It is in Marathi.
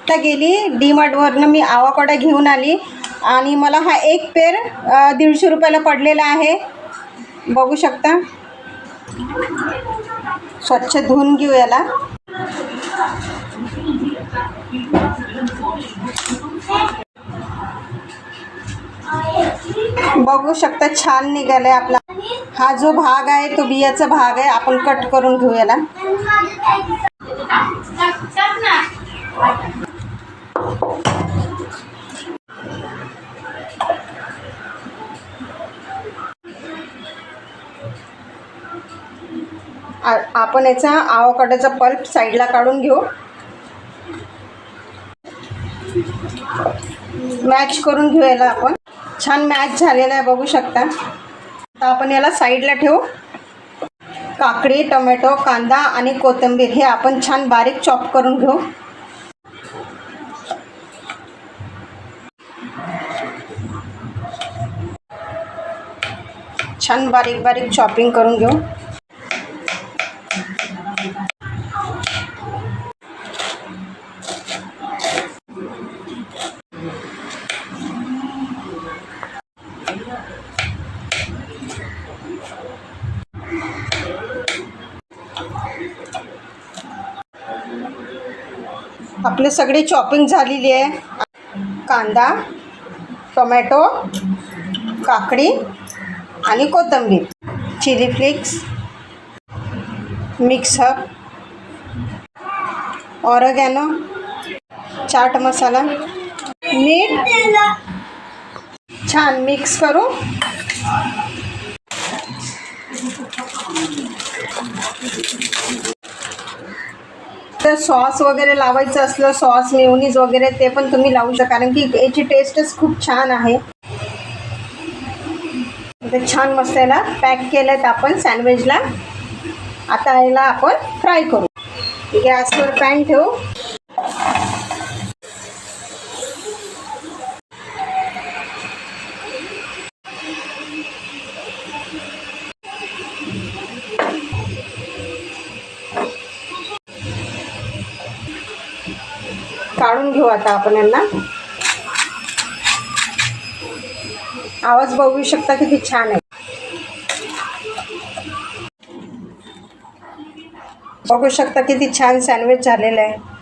आता गेली DMartवरनं मी आवाकाडो घेऊन आली आणि मला हा एक पेर 150 रुपयाला पडलेला आहे. बघू शकता. स्वच्छ धुवून घेऊ याला. बघू शकता छान निघालाय आपला. हा जो भाग आहे तो बियाचा भाग आहे. आपण कट करून घेऊ याला. आपण याचा आवाकाडोचा पल्प साईडला काढून घेऊ. मॅच करून घेऊ याला आपण. छान मॅच झालेला आहे बघू शकता. आता आपण याला साईडला ठेवू. काकडी, टोमॅटो, कांदा आणि कोथिंबीर हे आपण छान बारीक चॉप करून घेऊ. छान बारीक बारीक चॉपिंग करून घेऊ. आपले सगळे चॉपिंग झालेली आहे. कांदा, टोमॅटो, काकडी आणि कोथिंबीर, chilli flakes, mix herb, oregano, chaat masala, मीठ छान मिक्स करू. तर सॉस वगैरे लावायचं असलं, सॉस मेयोनीज वगैरे ते पण तुम्ही लावू शकता, कारण की याची टेस्टच खूप छान आहे. तर छान मस्त याला पॅक केलं तर आपण सँडविचला. आता याला आपण फ्राय करू. गॅसवर पॅन ठेवू. काढून घेऊ आता आपण यांना. आवाज बघू शकता किती छान आहे. बघू शकता किती छान सँडविच झालेलं आहे.